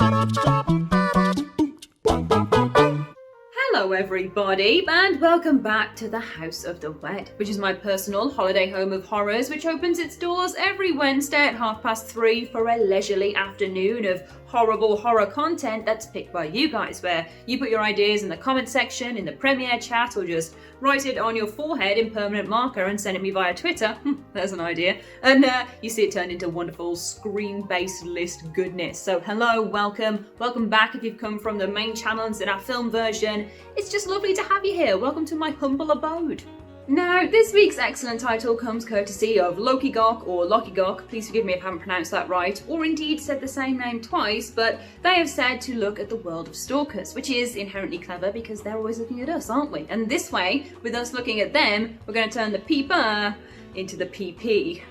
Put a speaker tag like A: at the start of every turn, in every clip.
A: Hello everybody, and welcome back to the House of the Wed, which is my personal holiday home of horrors, which opens its doors every Wednesday at 3:30 for a leisurely afternoon of horrible horror content that's picked by you guys, where you put your ideas in the comment section, in the premiere chat, or just write it on your forehead in permanent marker and send it me via Twitter. There's an idea. And you see it turned into wonderful screen-based list goodness. So hello, welcome back if you've come from the main channel instead of our film version. It's just lovely to have you here. Welcome to my humble abode. Now, this week's excellent title comes courtesy of Lokigok, or Lokigok, please forgive me if I haven't pronounced that right, or indeed said the same name twice, but they have said to look at the world of stalkers, which is inherently clever because they're always looking at us, aren't we? And this way, with us looking at them, we're going to turn the peeper into the PP.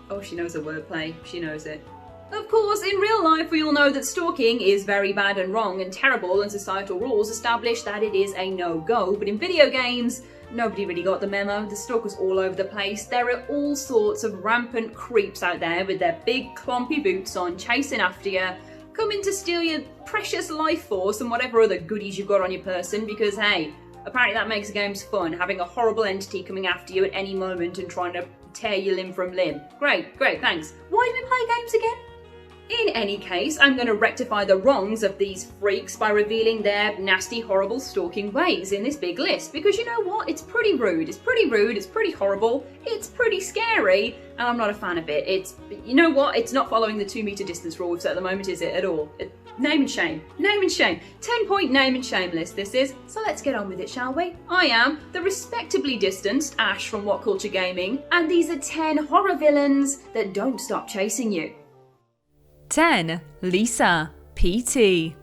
A: Oh, she knows the wordplay. She knows it. Of course, in real life, we all know that stalking is very bad and wrong and terrible, and societal rules establish that it is a no-go. But in video games, nobody really got the memo. The stalkers all over the place. There are all sorts of rampant creeps out there with their big clumpy boots on, chasing after you, coming to steal your precious life force and whatever other goodies you've got on your person, because hey, apparently that makes the games fun, having a horrible entity coming after you at any moment and trying to tear you limb from limb. Great, thanks. Why do we play games again? In any case, I'm going to rectify the wrongs of these freaks by revealing their nasty, horrible stalking ways in this big list. Because you know what? It's pretty rude, it's pretty horrible, it's pretty scary, and I'm not a fan of it. You know what? It's not following the 2-meter distance rule we've set at the moment, is it, at all? Name and shame. 10-point name and shame list this is, so let's get on with it, shall we? I am the respectably distanced Ash from WhatCulture Gaming, and these are 10 horror villains that don't stop chasing you.
B: 10. Lisa, PT.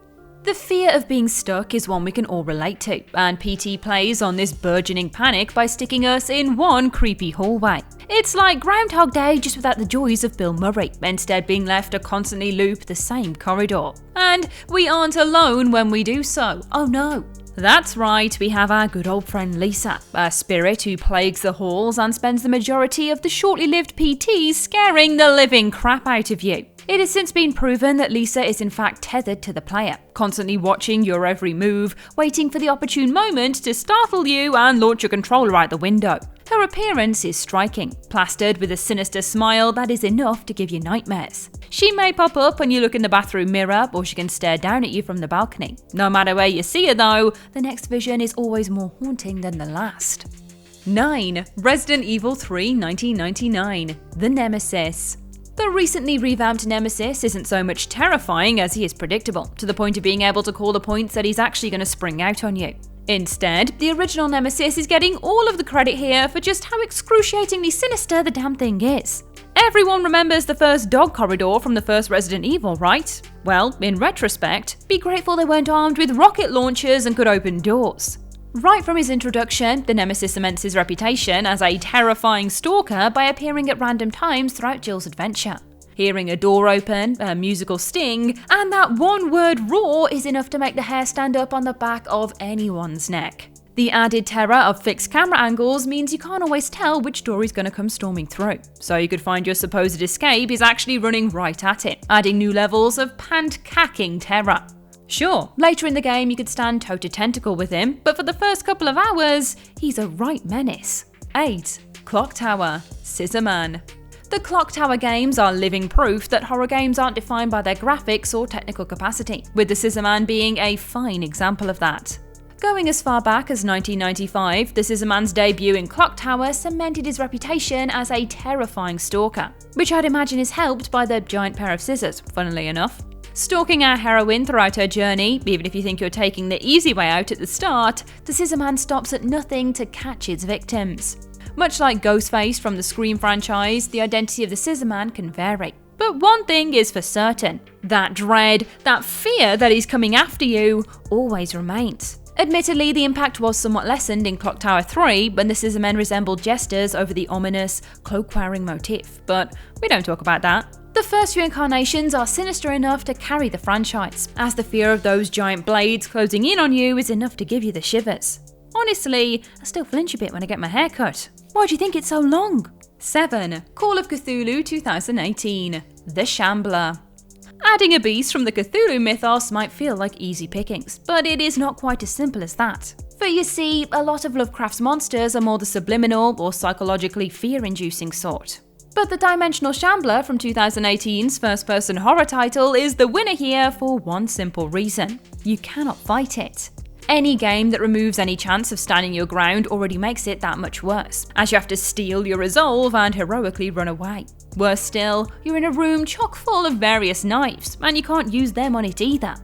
B: The fear of being stuck is one we can all relate to, and PT plays on this burgeoning panic by sticking us in one creepy hallway. It's like Groundhog Day, just without the joys of Bill Murray, instead being left to constantly loop the same corridor. And we aren't alone when we do so. Oh no. That's right, we have our good old friend Lisa, a spirit who plagues the halls and spends the majority of the shortly lived PTs scaring the living crap out of you. It has since been proven that Lisa is in fact tethered to the player, constantly watching your every move, waiting for the opportune moment to startle you and launch your controller out the window. Her appearance is striking, plastered with a sinister smile that is enough to give you nightmares. She may pop up when you look in the bathroom mirror, or she can stare down at you from the balcony. No matter where you see her though, the next vision is always more haunting than the last. 9. Resident Evil 3 1999, The Nemesis. The recently revamped Nemesis isn't so much terrifying as he is predictable, to the point of being able to call the points that he's actually going to spring out on you. Instead, the original Nemesis is getting all of the credit here for just how excruciatingly sinister the damn thing is. Everyone remembers the first dog corridor from the first Resident Evil, right? Well, in retrospect, be grateful they weren't armed with rocket launchers and could open doors. Right from his introduction, the Nemesis cements his reputation as a terrifying stalker by appearing at random times throughout Jill's adventure. Hearing a door open, a musical sting, and that one-word roar is enough to make the hair stand up on the back of anyone's neck. The added terror of fixed camera angles means you can't always tell which door he's going to come storming through, so you could find your supposed escape is actually running right at it, adding new levels of pant-cacking terror. Sure, later in the game you could stand toe-to-tentacle with him, but for the first couple of hours, he's a right menace. 8. Clock Tower, Scissorman. The Clock Tower games are living proof that horror games aren't defined by their graphics or technical capacity, with the Scissorman being a fine example of that. Going as far back as 1995, the Scissorman's debut in Clock Tower cemented his reputation as a terrifying stalker, which I'd imagine is helped by the giant pair of scissors, funnily enough. Stalking our heroine throughout her journey, even if you think you're taking the easy way out at the start, the Scissorman stops at nothing to catch its victims. Much like Ghostface from the Scream franchise, the identity of the Scissorman can vary. But one thing is for certain, that dread, that fear that he's coming after you, always remains. Admittedly, the impact was somewhat lessened in Clock Tower 3 when the Scissormen resembled jesters over the ominous, cloak-wearing motif, but we don't talk about that. The first few incarnations are sinister enough to carry the franchise, as the fear of those giant blades closing in on you is enough to give you the shivers. Honestly, I still flinch a bit when I get my hair cut. Why do you think it's so long? 7. Call of Cthulhu 2018, The Shambler. Adding a beast from the Cthulhu mythos might feel like easy pickings, but it is not quite as simple as that. For you see, a lot of Lovecraft's monsters are more the subliminal or psychologically fear-inducing sort. But the Dimensional Shambler from 2018's first-person horror title is the winner here for one simple reason. You cannot fight it. Any game that removes any chance of standing your ground already makes it that much worse, as you have to steel your resolve and heroically run away. Worse still, you're in a room chock full of various knives, and you can't use them on it either.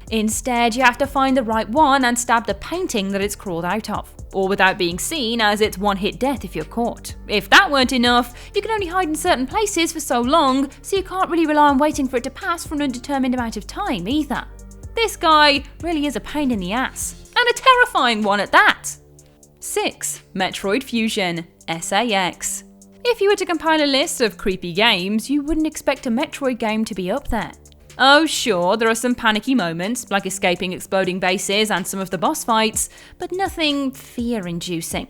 B: Instead, you have to find the right one and stab the painting that it's crawled out of, all without being seen, as it's one-hit death if you're caught. If that weren't enough, you can only hide in certain places for so long, so you can't really rely on waiting for it to pass for an undetermined amount of time either. This guy really is a pain in the ass, and a terrifying one at that. 6. Metroid Fusion, SAX. If you were to compile a list of creepy games, you wouldn't expect a Metroid game to be up there. Oh sure, there are some panicky moments, like escaping exploding bases and some of the boss fights, but nothing fear-inducing.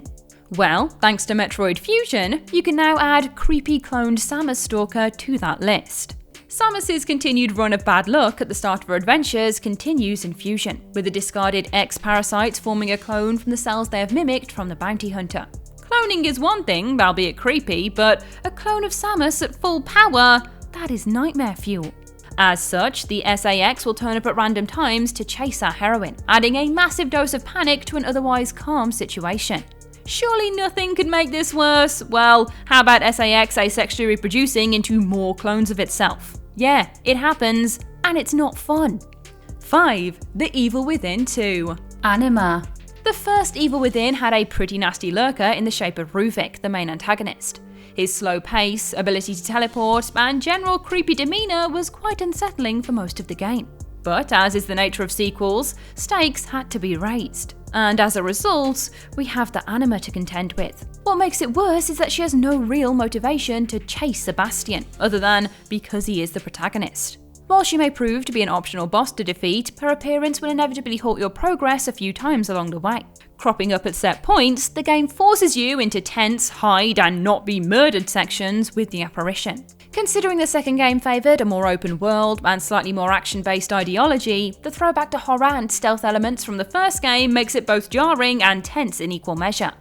B: Well, thanks to Metroid Fusion, you can now add creepy cloned Samus Stalker to that list. Samus's continued run of bad luck at the start of her adventures continues in Fusion, with the discarded X-parasites forming a clone from the cells they have mimicked from the bounty hunter. Cloning is one thing, albeit creepy, but a clone of Samus at full power, that is nightmare fuel. As such, the SAX will turn up at random times to chase our heroine, adding a massive dose of panic to an otherwise calm situation. Surely nothing could make this worse? Well, how about SAX asexually reproducing into more clones of itself? Yeah, it happens, and it's not fun. 5. The Evil Within 2. Anima. The first Evil Within had a pretty nasty lurker in the shape of Ruvik, the main antagonist. His slow pace, ability to teleport, and general creepy demeanour was quite unsettling for most of the game. But as is the nature of sequels, stakes had to be raised. And as a result, we have the Anima to contend with. What makes it worse is that she has no real motivation to chase Sebastian, other than because he is the protagonist. While she may prove to be an optional boss to defeat, her appearance will inevitably halt your progress a few times along the way. Cropping up at set points, the game forces you into tense, hide and not be murdered sections with the apparition. Considering the second game favoured a more open world and slightly more action-based ideology, the throwback to horror and stealth elements from the first game makes it both jarring and tense in equal measure.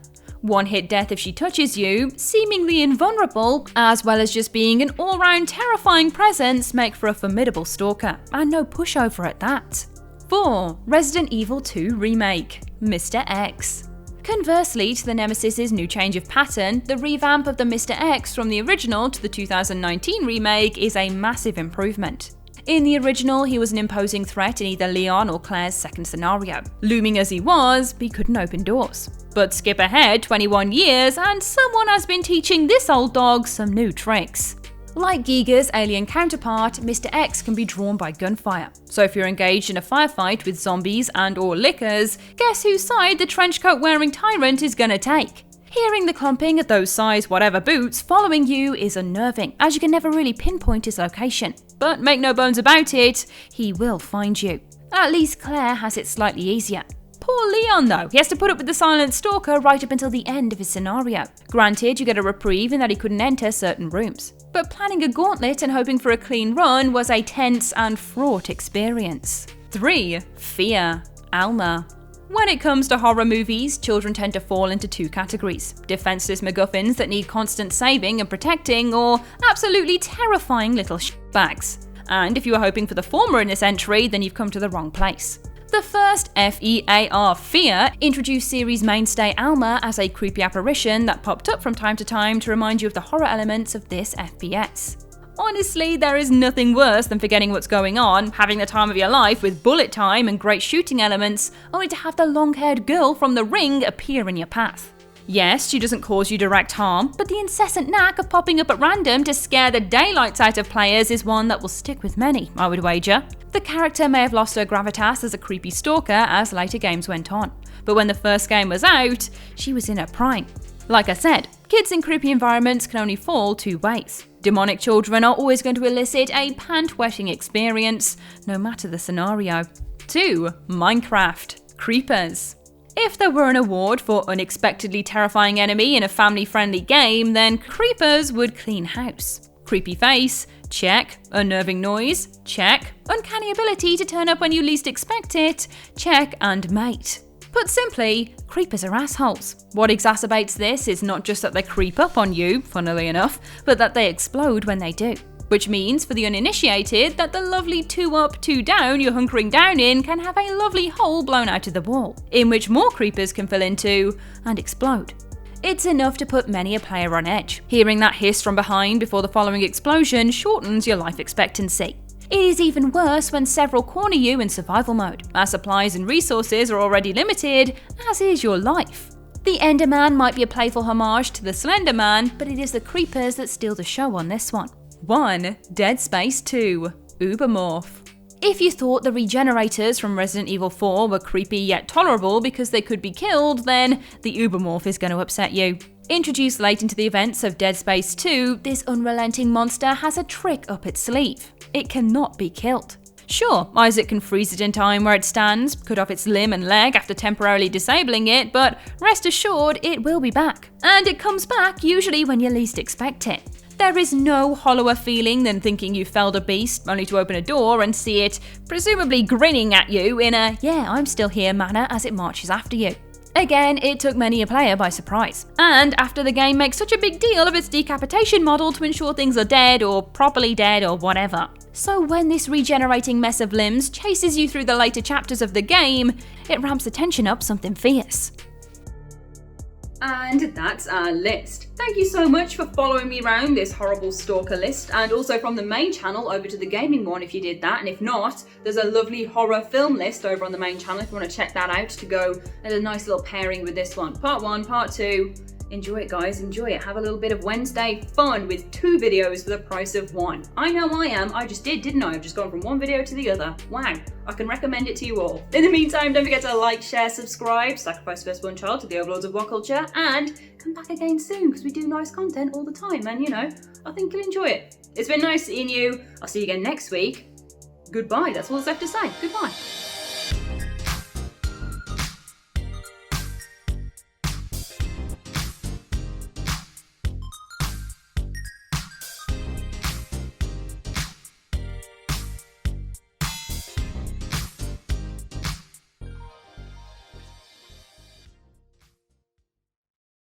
B: One-hit death if she touches you, seemingly invulnerable, as well as just being an all-round terrifying presence make for a formidable stalker, and no pushover at that. 4. Resident Evil 2 Remake, Mr. X. Conversely to the Nemesis' new change of pattern, the revamp of the Mr. X from the original to the 2019 remake is a massive improvement. In the original, he was an imposing threat in either Leon or Claire's second scenario. Looming as he was, he couldn't open doors. But skip ahead 21 years and someone has been teaching this old dog some new tricks. Like Giga's alien counterpart, Mr. X can be drawn by gunfire. So if you're engaged in a firefight with zombies and or lickers, guess whose side the trenchcoat wearing tyrant is gonna take? Hearing the clumping of those size whatever boots following you is unnerving, as you can never really pinpoint his location. But make no bones about it, he will find you. At least Claire has it slightly easier. Poor Leon though, he has to put up with the silent stalker right up until the end of his scenario. Granted, you get a reprieve in that he couldn't enter certain rooms. But planning a gauntlet and hoping for a clean run was a tense and fraught experience. 3. F.E.A.R. Alma. When it comes to horror movies, children tend to fall into two categories: defenseless MacGuffins that need constant saving and protecting, or absolutely terrifying little shitbags. And if you were hoping for the former in this entry, then you've come to the wrong place. The first F.E.A.R. F.E.A.R. introduced series mainstay Alma as a creepy apparition that popped up from time to time to remind you of the horror elements of this FPS. Honestly, there is nothing worse than forgetting what's going on, having the time of your life with bullet time and great shooting elements, only to have the long-haired girl from The Ring appear in your path. Yes, she doesn't cause you direct harm, but the incessant knack of popping up at random to scare the daylights out of players is one that will stick with many, I would wager. The character may have lost her gravitas as a creepy stalker as later games went on, but when the first game was out, she was in her prime. Like I said, kids in creepy environments can only fall two ways. Demonic children are always going to elicit a pant-wetting experience, no matter the scenario. 2. Minecraft. Creepers. If there were an award for unexpectedly terrifying enemy in a family-friendly game, then creepers would clean house. Creepy face, check. Unnerving noise, check. Uncanny ability to turn up when you least expect it, check. And mate. Put simply, creepers are assholes. What exacerbates this is not just that they creep up on you, funnily enough, but that they explode when they do. Which means, for the uninitiated, that the lovely 2 up, 2 down you're hunkering down in can have a lovely hole blown out of the wall, in which more creepers can fill into and explode. It's enough to put many a player on edge. Hearing that hiss from behind before the following explosion shortens your life expectancy. It is even worse when several corner you in survival mode, as supplies and resources are already limited, as is your life. The Enderman might be a playful homage to the Slender Man, but it is the creepers that steal the show on this one. 1. Dead Space 2. Ubermorph. If you thought the regenerators from Resident Evil 4 were creepy yet tolerable because they could be killed, then the Ubermorph is going to upset you. Introduced late into the events of Dead Space 2, this unrelenting monster has a trick up its sleeve. It cannot be killed. Sure, Isaac can freeze it in time where it stands, cut off its limb and leg after temporarily disabling it, but rest assured it will be back. And it comes back usually when you least expect it. There is no hollower feeling than thinking you felled a beast only to open a door and see it presumably grinning at you in a "yeah, I'm still here" manner as it marches after you. Again, it took many a player by surprise. And after the game makes such a big deal of its decapitation model to ensure things are dead or properly dead or whatever. So when this regenerating mess of limbs chases you through the later chapters of the game, it ramps the tension up something fierce.
A: And that's our list. Thank you so much for following me around this horrible stalker list, and also from the main channel over to the gaming one if you did that, and if not, there's a lovely horror film list over on the main channel if you want to check that out to go at a nice little pairing with this one. Part 1, Part 2. Enjoy it, guys, enjoy it. Have a little bit of Wednesday fun with 2 videos for the price of 1. I know I am. I just did, didn't I? I've just gone from one video to the other. Wow. I can recommend it to you all. In the meantime, don't forget to like, share, subscribe, sacrifice firstborn child to the overlords of WhatCulture, and come back again soon because we do nice content all the time, and you know, I think you'll enjoy it. It's been nice seeing you. I'll see you again next week. Goodbye. That's all that's left to say. Goodbye.